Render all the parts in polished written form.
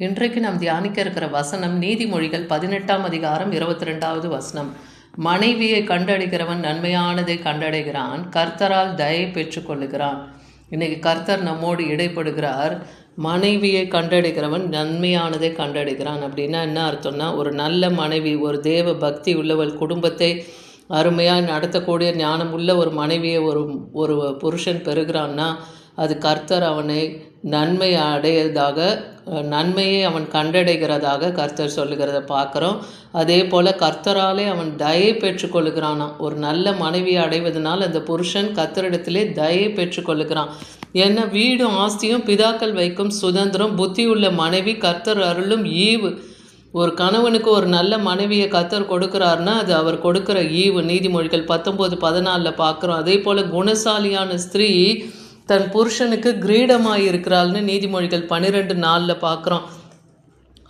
இன்றைக்கு நாம் தியானிக்க இருக்கிற வசனம் நீதிமொழிகள் 18ஆம் அதிகாரம் 22வது வசனம். மனைவியை கண்டடைகிறவன் நன்மையானதை கண்டடைகிறான், கர்த்தரால் தயை பெற்றுக்கொள்ளுகிறான். இன்னைக்கு கர்த்தர் நம்மோடு இடைப்படுகிறார். மனைவியை கண்டடைகிறவன் நன்மையானதை கண்டடைகிறான் அப்படின்னா என்ன அர்த்தம்னா, ஒரு நல்ல மனைவி, ஒரு தேவ பக்தி உள்ளவள், குடும்பத்தை அருமையாக நடத்தக்கூடிய ஞானம் உள்ள ஒரு மனைவியை ஒரு புருஷன் பெறுகிறான்னா அது கர்த்தர் அவனை நன்மை அடையதாக, நன்மையை அவன் கண்டடைகிறதாக கர்த்தர் சொல்லுகிறத பார்க்குறோம். அதே போல் கர்த்தராலே அவன் தயை பெற்றுக்கொள்ளுகிறானாம். ஒரு நல்ல மனைவியை அடைவதனால் அந்த புருஷன் கர்த்தரிடத்திலே தயை பெற்றுக்கொள்ளுகிறான். ஏன்னா வீடும் ஆஸ்தியும் பிதாக்கள் வைக்கும் சுதந்திரம், புத்தியுள்ள மனைவி கர்த்தர் அருளும் ஈவு. ஒரு கணவனுக்கு ஒரு நல்ல மனைவியை கர்த்தர் கொடுக்குறாருன்னா அது அவர் கொடுக்குற ஈவு. நீதிமொழிகள் 19:14 பார்க்குறோம். அதே போல் குணசாலியான ஸ்திரீ தன் புருஷனுக்கு கிரீடமாக இருக்கிறாள்னு நீதிமொழிகள் 12:4 பார்க்குறோம்.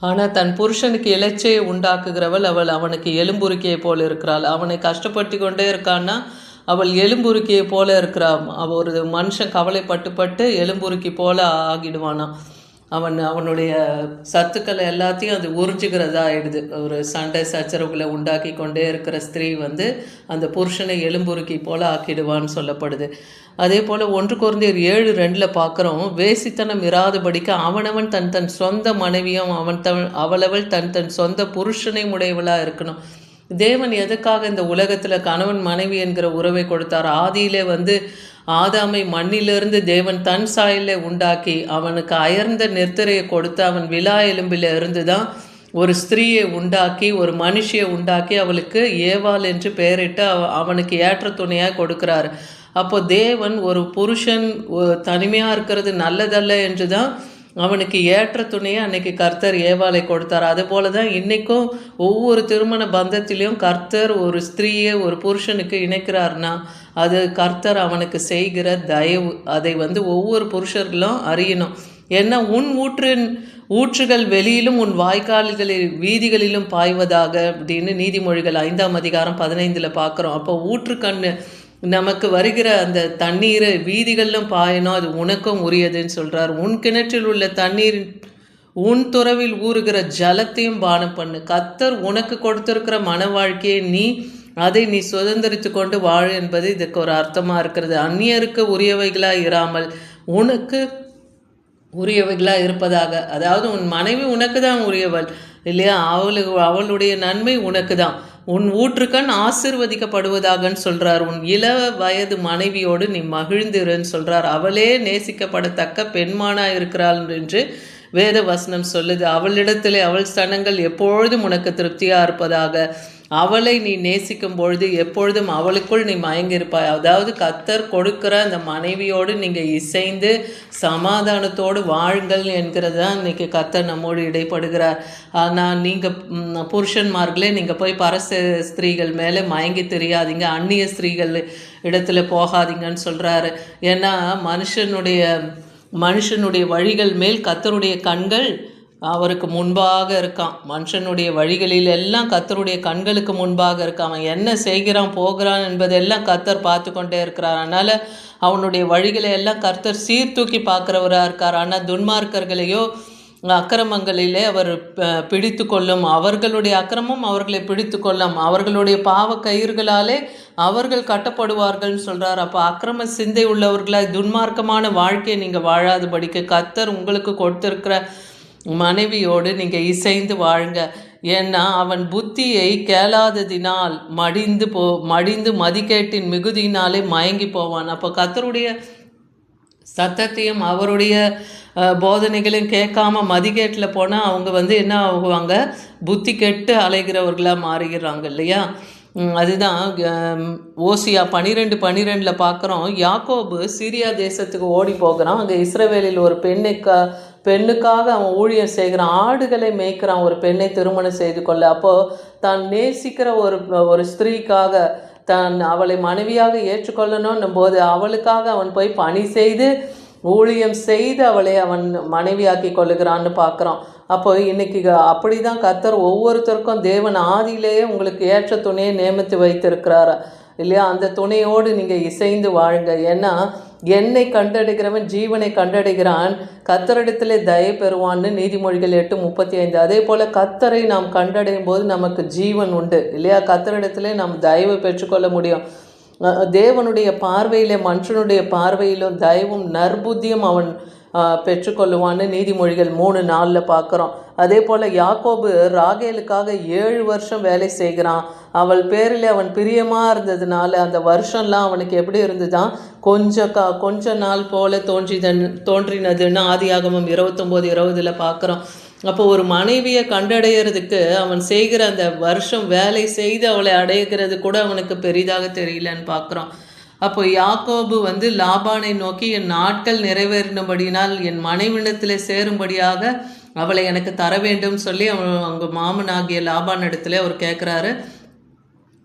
ஆனால் தன் புருஷனுக்கு இலச்சையை உண்டாக்குகிறவள் அவள் அவனுக்கு எலும்புருக்கியை போல இருக்கிறாள். அவனை கஷ்டப்பட்டு கொண்டே இருக்கான்னா அவள் எலும்புருக்கியை போல இருக்கிறாள். அவள் ஒரு மனுஷன் கவலைப்பட்டு எலும்புருக்கி போல ஆகிடுவானா. அவனுடைய சத்துக்களை எல்லாத்தையும் அது உறிஞ்சுகிறதா ஆயிடுது. ஒரு சண்டை சச்சரவுகளை உண்டாக்கி கொண்டே இருக்கிற ஸ்திரீ அந்த புருஷனை எலும்புருக்கி போல ஆக்கிடுவான்னு சொல்லப்படுது. அதே போல் 1 கொரிந்தியர் 7:2 பார்க்குறோம். வேசித்தனம் இராதபடிக்கு அவனவன் தன் சொந்த மனைவியும் அவளவள் தன் சொந்த புருஷனை உடையவளாக இருக்கணும். தேவன் எதுக்காக இந்த உலகத்தில் கணவன் மனைவி என்கிற உறவை கொடுத்தார்? ஆதியிலே ஆதாமை மண்ணிலிருந்து தேவன் தன் சாயலை உண்டாக்கி அவனுக்கு அயர்ந்த நிர்த்தரையை கொடுத்து அவன் விலா எலும்பில் இருந்து தான் ஒரு ஸ்திரீயை உண்டாக்கி, ஒரு மனுஷியை உண்டாக்கி அவளுக்கு ஏவாள் என்று பெயரிட்டு அவனுக்கு ஏற்ற துணையாக கொடுக்குறாரு. அப்போ தேவன் ஒரு புருஷன் தனிமையாக இருக்கிறது நல்லதல்ல என்று தான் அவனுக்கு ஏற்ற துணையை அன்னைக்கு கர்த்தர் ஏவாளை கொடுத்தார். அதுபோல தான் இன்றைக்கும் ஒவ்வொரு திருமண பந்தத்திலையும் கர்த்தர் ஒரு ஸ்திரீயை ஒரு புருஷனுக்கு இணைக்கிறார்னா அது கர்த்தர் அவனுக்கு செய்கிற தயவு. அதை ஒவ்வொரு புருஷர்களும் அறியணும். ஏன்னா உன் ஊற்றுகள் வெளியிலும் உன் வாய்க்கால்களில் வீதிகளிலும் பாய்வதாக அப்படின்னு நீதிமொழிகள் 5ஆம் அதிகாரம் 15 பார்க்குறோம். அப்போ ஊற்றுக்கண்ணு நமக்கு வருகிற அந்த தண்ணீரை வீதிகளிலும் பாயணும், அது உனக்கும் உரியதுன்னு சொல்கிறார். உன் கிணற்றில் உள்ள தண்ணீர் உன் துறவில் ஊறுகிற ஜலத்தையும் பானம் பண்ணு. கர்த்தர் உனக்கு கொடுத்திருக்கிற மன வாழ்க்கையை அதை நீ சுதந்திரித்து கொண்டு வாழ என்பது இதுக்கு ஒரு அர்த்தமாக இருக்கிறது. அந்நியருக்கு உரியவைகளாக இராமல் உனக்கு உரியவைகளாக இருப்பதாக. அதாவது உன் மனைவி உனக்கு தான் உரியவள் இல்லையா? அவளுடைய நன்மை உனக்கு தான். உன் ஊற்றுக்கண் ஆசீர்வதிக்கப்படுவதாகன்னு சொல்கிறார். உன் இள வயது மனைவியோடு நீ மகிழ்ந்திருன்னு சொல்கிறார். அவளே நேசிக்கப்படத்தக்க பெண்மானாக இருக்கிறாள் என்று வேத வசனம் சொல்லுது. அவளிடத்திலே அவள் ஸ்தனங்கள் எப்பொழுதும் உனக்கு திருப்தியாக இருப்பதாக. அவளை நீ நேசிக்கும் பொழுது எப்பொழுதும் அவளுக்குள் நீ மயங்கியிருப்பாய். அதாவது கர்த்தர் கொடுக்கிற அந்த மனைவியோடு நீங்கள் இசைந்து சமாதானத்தோடு வாழுங்கள் என்கிறது தான் இன்றைக்கி கர்த்தர் நம்மோடு இடைப்படுகிறார். ஆனால் நீங்கள் புருஷன்மார்களே நீங்கள் போய் பரச ஸ்திரீகள் மேலே மயங்கி தெரியாதீங்க, அந்நிய ஸ்திரீகள் இடத்துல போகாதீங்கன்னு சொல்கிறாரு. ஏன்னா மனுஷனுடைய வழிகள் மேல் கர்த்தருடைய கண்கள் அவருக்கு முன்பாக இருக்கான். மனுஷனுடைய வழிகளில் எல்லாம் கர்த்தருடைய கண்களுக்கு முன்பாக இருக்கான். அவன் என்ன செய்கிறான் போகிறான் என்பதெல்லாம் கர்த்தர் பார்த்து கொண்டே இருக்கிறார். அதனால் அவனுடைய வழிகளை எல்லாம் கர்த்தர் சீர்தூக்கி பார்க்குறவராக இருக்கார். ஆனால் துன்மார்க்கர்களையோ அக்கிரமங்களிலே அவர் பிடித்து கொள்ளும். அவர்களுடைய அக்கிரமம் அவர்களை பிடித்து கொள்ளும். அவர்களுடைய பாவ கயிறுகளாலே அவர்கள் கட்டப்படுவார்கள்னு சொல்கிறார். அப்போ அக்கிரம சிந்தை உள்ளவர்களாய் துன்மார்க்கமான வாழ்க்கையை நீங்கள் வாழாதபடிக்கு கர்த்தர் உங்களுக்கு கொடுத்திருக்கிற மனைவியோடு நீங்கள் இசைந்து வாழுங்க. ஏன்னா அவன் புத்தியை கேளாததினால் மடிந்து மதிக்கேட்டின் மிகுதியினாலே மயங்கி போவான். அப்போ கர்த்தருடைய சத்தத்தையும் அவருடைய போதனைகளையும் கேட்காம மதிக்கேட்டில் போனால் அவங்க என்ன ஆகுவாங்க? புத்தி கெட்டு அலைகிறவர்களாக மாறுகிறாங்க இல்லையா? அதுதான் ஓசியா 12:12 பார்க்குறோம். யாக்கோபு சீரியா தேசத்துக்கு ஓடி போகிறான். அங்கே இஸ்ரவேலில் ஒரு பெண்ணுக்காக அவன் ஊழியம் செய்கிறான். ஆடுகளை மேய்க்கிறான் ஒரு பெண்ணை திருமணம் செய்து கொள்ள. அப்போது தான் நேசிக்கிற ஒரு ஸ்திரீக்காக அவளை மனைவியாக ஏற்றுக்கொள்ளணும் போது அவளுக்காக அவன் போய் பணி செய்து ஊழியம் செய்து அவளை அவன் மனைவியாக்கி கொள்ளுகிறான்னு பார்க்குறோம். அப்போ இன்றைக்கி அப்படி தான் கர்த்தர் ஒவ்வொருத்தருக்கும் தேவன் ஆதியிலேயே உங்களுக்கு ஏற்ற துணையை நியமித்து வைத்திருக்கிறார் இல்லையா? அந்த துணையோடு நீங்கள் இசைந்து வாழுங்க. ஏன்னா என்னை கண்டடைகிறவன் ஜீவனை கண்டடைகிறான், கர்த்தரிடத்திலே தயை பெறுவான்னு நீதிமொழிகள் 8:35. அதே போல் கர்த்தரை நாம் கண்டடையும் போது நமக்கு ஜீவன் உண்டு இல்லையா? கர்த்தரிடத்திலே நாம் தயவு பெற்றுக்கொள்ள முடியும். தேவனுடைய பார்வையிலே மனுஷனுடைய பார்வையிலும் தயவும் நற்புத்தியும் அவன் பெற்றுக்கொள்ளுவான்னு நீதிமொழிகள் 3:4 பார்க்குறோம். அதே போல் யாக்கோபு ராகேலுக்காக 7 வருஷம் வேலை செய்கிறான். அவள் பேரில் அவன் பிரியமாக இருந்ததுனால அந்த வருஷம்லாம் அவனுக்கு எப்படி இருந்துதான், கொஞ்ச நாள் போல தோன்றினதுன்னு ஆதியாகமம் 29:20 பார்க்குறோம். அப்போ ஒரு மனைவியை கண்டடைகிறதுக்கு அவன் செய்கிற அந்த வருஷம் வேலை செய்து அவளை அடைகிறது கூட அவனுக்கு பெரிதாக தெரியலன்னு பார்க்குறோம். அப்போ யாக்கோபு லாபானை நோக்கி, என் நாட்கள் நிறைவேறினபடினால் என் மனைவிடத்தில் சேரும்படியாக அவளை எனக்கு தர வேண்டும் சொல்லி அவன் அவங்க மாமனாகிய லாபான் இடத்துல அவர் கேட்குறாரு.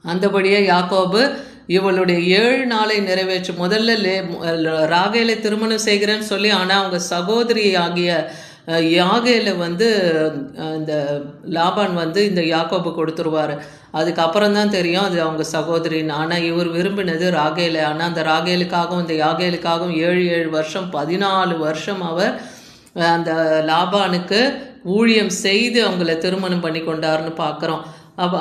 அந்தபடியே யாக்கோபு இவளுடைய 7 நாளை நிறைவேற்று. முதல்ல ராகேலை திருமணம் செய்கிறேன்னு சொல்லி, ஆனால் அவங்க சகோதரி ஆகிய யாகேல இந்த லாபான் இந்த யாக்கோபு கொடுத்துருவார். அதுக்கப்புறம் தான் தெரியும் அது அவங்க சகோதரின்னு. ஆனால் இவர் விரும்பினது ராகேலை. ஆனால் அந்த ராகேலுக்காகவும் இந்த யாகேலுக்காகவும் 7 வருஷம் 14 வருஷம் அவர் அந்த லாபானுக்கு ஊழியம் செய்து அவங்கள திருமணம் பண்ணி கொண்டார்னு பார்க்குறோம்.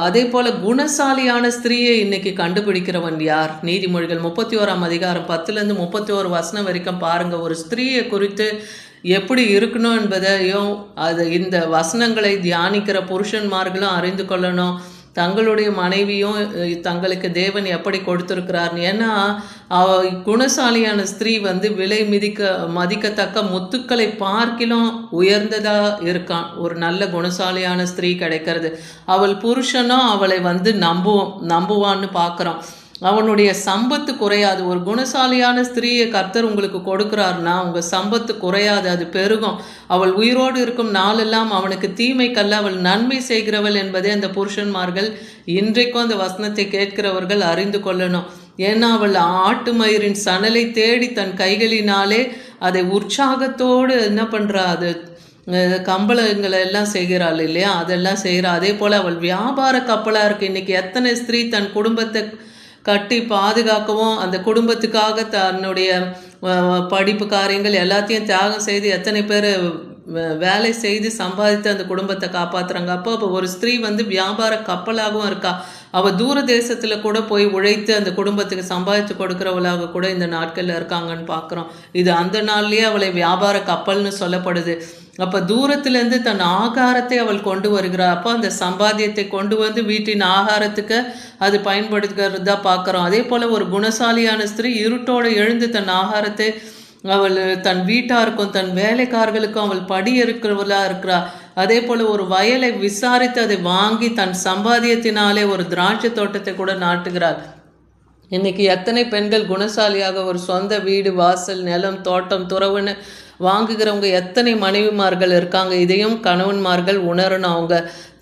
அதே போல் குணசாலியான ஸ்திரீயை இன்னைக்கு கண்டுபிடிக்கிறவன் யார்? நீதிமொழிகள் 31 10 31 வரைக்கும் பாருங்கள். ஒரு ஸ்திரீயை குறித்து எப்படி இருக்கணும் என்பதையும் அது இந்த வசனங்களை தியானிக்கிற புருஷன்மார்களும் அறிந்து கொள்ளணும். தங்களுடைய மனைவியும் தங்களுக்கு தேவன் எப்படி கொடுத்துருக்கிறார்னு. ஏன்னா குணசாலியான ஸ்திரீ விலை மதிக்கத்தக்க முத்துக்களை பார்க்கிலும் உயர்ந்ததாக இருக்கான். ஒரு நல்ல குணசாலியான ஸ்திரீ கிடைக்கிறது. அவள் புருஷனும் அவளை நம்புவான்னு பார்க்குறோம். அவனுடைய சம்பத்து குறையாது. ஒரு குணசாலியான ஸ்திரீயை கர்த்தர் உங்களுக்கு கொடுக்குறாருன்னா உங்கள் சம்பத்து குறையாது, அது பெருகும். அவள் உயிரோடு இருக்கும் நாளெல்லாம் அவனுக்கு தீமைக்கல்ல, அவள் நன்மை செய்கிறவள் என்பதே அந்த புருஷன்மார்கள் இன்றைக்கும் அந்த வசனத்தை கேட்கிறவர்கள் அறிந்து கொள்ளணும். ஏன்னா அவள் ஆட்டு மயிரின் சணலை தேடி தன் கைகளினாலே அதை உற்சாகத்தோடு என்ன பண்ணுறா, அது கம்பளங்களை எல்லாம் செய்கிறாள் இல்லையா, அதெல்லாம் செய்கிறா. அதே போல் அவள் வியாபார கப்பலாக இருக்குது. இன்றைக்கி எத்தனை ஸ்திரீ தன் குடும்பத்தை கட்டி பாதுகாக்கவும் அந்த குடும்பத்துக்காக தன்னுடைய படிப்பு காரியங்கள் எல்லாத்தையும் தியாகம் செய்து எத்தனை பேர் வேலை செய்து சம்பாதித்து அந்த குடும்பத்தை காப்பாற்றுறாங்க. அப்போ ஒரு ஸ்திரீ வியாபார கப்பலாகவும் இருக்கா. அவள் தூர தேசத்தில் கூட போய் உழைத்து அந்த குடும்பத்துக்கு சம்பாதித்து கொடுக்குறவளாக கூட இந்த நாட்களில் இருக்காங்கன்னு பார்க்குறோம். இது அந்த நாள்லேயே அவளை வியாபார கப்பல்னு சொல்லப்படுது. அப்போ தூரத்துலேருந்து தன் ஆகாரத்தை அவள் கொண்டு வருகிறாள். அப்போ அந்த சம்பாத்தியத்தை கொண்டு வீட்டின் ஆகாரத்துக்கு அது பயன்படுத்துகிறது தான் பார்க்குறோம். அதே போல் ஒரு குணசாலியான ஸ்திரீ இருட்டோடு எழுந்து தன் ஆகாரத்தை அவள் தன் வீட்டாருக்கும் தன் வேலைக்காரர்களுக்கும் அவள் படி இருக்கிறவளாக இருக்கிறா. அதே போல் ஒரு வயலை விசாரித்து அதை வாங்கி தன் சம்பாத்தியத்தினாலே ஒரு திராட்சை தோட்டத்தை கூட நாட்டுகிறாள். இன்றைக்கி எத்தனை பெண்கள் குணசாலியாக ஒரு சொந்த வீடு வாசல் நிலம் தோட்டம் துறவுன்னு வாங்குகிறவங்க எத்தனை மனைவிமார்கள் இருக்காங்க. இதையும் கணவன்மார்கள் உணரணும். அவங்க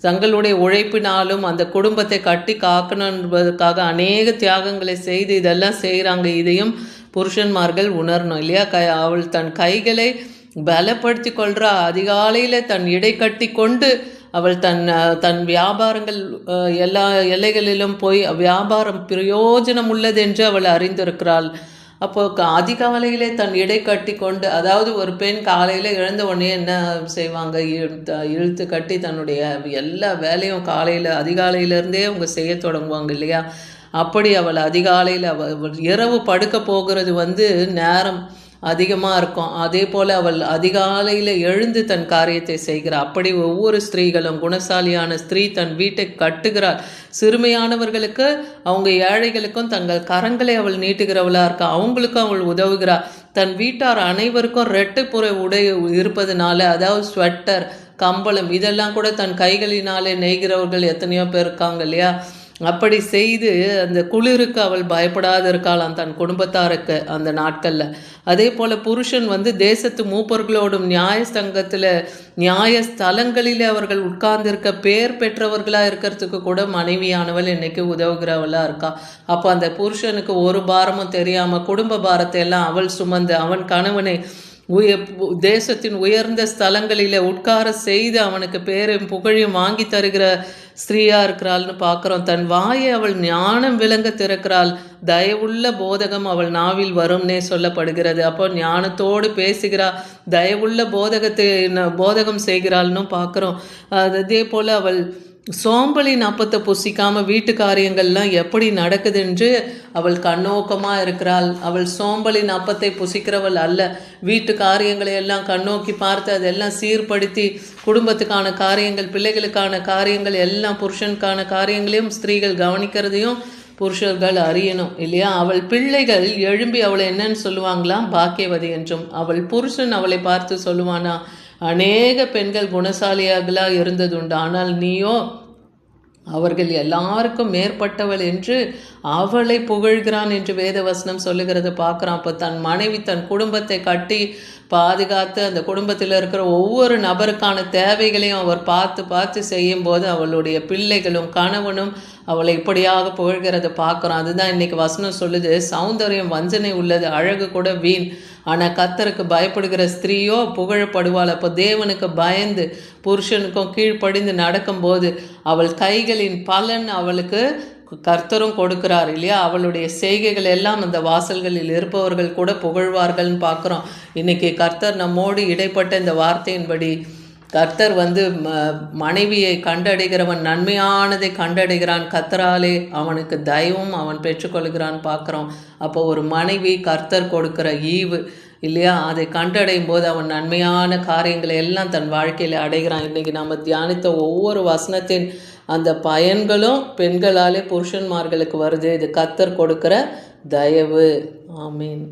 தங்களுடைய உழைப்பினாலும் அந்த குடும்பத்தை கட்டி காக்கணும் என்பதற்காக அநேக தியாகங்களை செய்து இதெல்லாம் செய்கிறாங்க. இதையும் புருஷன்மார்கள் உணரணும் இல்லையா? அவள் தன் கைகளை பலப்படுத்தி கொள்கிறா. அதிகாலையில் தன் இடை கட்டி கொண்டு அவள் தன் வியாபாரங்கள் எல்லா எல்லைகளிலும் போய் வியாபாரம் பிரயோஜனம் உள்ளது என்று அவள் அறிந்திருக்கிறாள். அப்போது அதிகாலையிலே தன் இடை கட்டி கொண்டு, அதாவது ஒரு பெண் காலையில் எழுந்த உடனே என்ன செய்வாங்க, இழுத்து கட்டி தன்னுடைய எல்லா வேலையும் காலையில் அதிகாலையிலேருந்தே அவங்க செய்ய தொடங்குவாங்க இல்லையா? அப்படி அவள் அதிகாலையில் அவள் இரவு படுக்க போகிறது நேரம் அதிகமாக இருக்கும். அதே போல் அவள் அதிகாலையில் எழுந்து தன் காரியத்தை செய்கிறாள். அப்படி ஒவ்வொரு ஸ்திரீகளும் குணசாலியான ஸ்திரீ தன் வீட்டை கட்டுகிறாள். சிறுமையானவர்களுக்கு அவங்க ஏழைகளுக்கும் தங்கள் கரங்களை அவள் நீட்டுகிறவளாக இருக்கா. அவங்களுக்கும் அவள் உதவுகிறாள். தன் வீட்டார் அனைவருக்கும் ரெட்டைப்புற உடை இருப்பதுனால, அதாவது ஸ்வெட்டர் கம்பளம் இதெல்லாம் கூட தன் கைகளினாலே நெய்கிறவர்கள் எத்தனையோ பேர் இருக்காங்க இல்லையா? அப்படி செய்து அந்த குளிருக்கு அவள் பயப்படாத இருக்காளாம் தன் குடும்பத்தாருக்கு அந்த நாட்களில். அதே போல் புருஷன் தேசத்து மூப்பர்களோடும் நியாய சங்கத்தில் நியாய ஸ்தலங்களில் அவர்கள் உட்கார்ந்திருக்க பேர் பெற்றவர்களாக இருக்கிறதுக்கு கூட மனைவியானவள் இன்னைக்கு உதவுகிறவளாக இருக்கா. அப்போ அந்த புருஷனுக்கு ஒரு பாரமும் தெரியாமல் குடும்ப பாரத்தை எல்லாம் அவள் சுமந்து அவன் கணவனை தேசத்தின் உயர்ந்த ஸ்தலங்களில் உட்கார செய்து அவனுக்கு பேரும் புகழையும் வாங்கி தருகிற ஸ்திரீயா இருக்கிறாள்னு பார்க்குறோம். தன் வாயை அவள் ஞானம் விளங்க திறக்கிறாள். தயவுள்ள போதகம் அவள் நாவில் வரும்னே சொல்லப்படுகிறது. அப்போ ஞானத்தோடு பேசுகிறா, தயவுள்ள போதகம் செய்கிறாள்னு பார்க்குறோம். அதே போல் அவள் சோம்பலின் அப்பத்தை புசிக்காமல் வீட்டு காரியங்கள்லாம் எப்படி நடக்குது என்று அவள் கண்ணோக்கமாக இருக்கிறாள். அவள் சோம்பலின் அப்பத்தை புசிக்கிறவள் அல்ல. வீட்டு காரியங்களை எல்லாம் கண்ணோக்கி பார்த்து அதெல்லாம் சீர்படுத்தி குடும்பத்துக்கான காரியங்கள், பிள்ளைகளுக்கான காரியங்கள், எல்லாம் புருஷனுக்கான காரியங்களையும் ஸ்திரீகள் கவனிக்கிறதையும் புருஷர்கள் அறியணும் இல்லையா? அவள் பிள்ளைகள் எழும்பி அவளை என்னன்னு சொல்லுவாங்களாம்? பாக்கியவதி என்றும். அவள் புருஷன் அவளை பார்த்து சொல்லுவானா, அநேக பெண்கள் குணசாலியாகலாம் இருந்ததுண்டு, ஆனால் நீயோ அவர்கள் எல்லாருக்கும் மேற்பட்டவள் என்று அவளை புகழ்கிறான் என்று வேதவசனம் சொல்லுகிறத பார்க்குறான். அப்போ தன் மனைவி தன் குடும்பத்தை கட்டி பாதுகாத்து அந்த குடும்பத்தில் இருக்கிற ஒவ்வொரு நபருக்கான தேவைகளையும் அவர் பார்த்து பார்த்து செய்யும்போது அவளுடைய பிள்ளைகளும் கணவனும் அவளை இப்படியாக புகழ்கிறத பார்க்குறோம். அதுதான் இன்றைக்கி வசனம் சொல்லுது, சௌந்தரியம் வஞ்சனை உள்ளது, அழகு கூட வீண், ஆனால் கர்த்தருக்கு பயப்படுகிற ஸ்திரீயோ புகழப்படுவாள். அப்போ தேவனுக்கு பயந்து புருஷனுக்கும் கீழ்ப்படிந்து நடக்கும்போது அவள் கைகளின் பலன் அவளுக்கு கர்த்தரும் கொடுக்கிறார் இல்லையா? அவளுடைய செய்கைகள் எல்லாம் அந்த வாசல்களில் இருப்பவர்கள் கூட புகழ்வார்கள்னு பார்க்குறோம். இன்றைக்கி கர்த்தர் நம்மோடு இடைப்பட்ட இந்த வார்த்தையின்படி கர்த்தர் மனைவியை கண்டடைகிறவன் நன்மையானதை கண்டடைகிறான், கர்த்தராலே அவனுக்கு தயவும் அவன் பெற்றுக்கொள்கிறான்னு பார்க்குறோம். அப்போ ஒரு மனைவி கர்த்தர் கொடுக்குற ஈவு இல்லையா, அதை கண்டடையும் போது அவன் நன்மையான காரியங்களை எல்லாம் தன் வாழ்க்கையில் அடைகிறான். இன்றைக்கி நம்ம தியானித்த ஒவ்வொரு வசனத்தின் அந்த பயன்களும் பெண்களாலே புருஷன்மார்களுக்கு வருது. இது கர்த்தர் கொடுக்குற தயவு. ஆமீன்.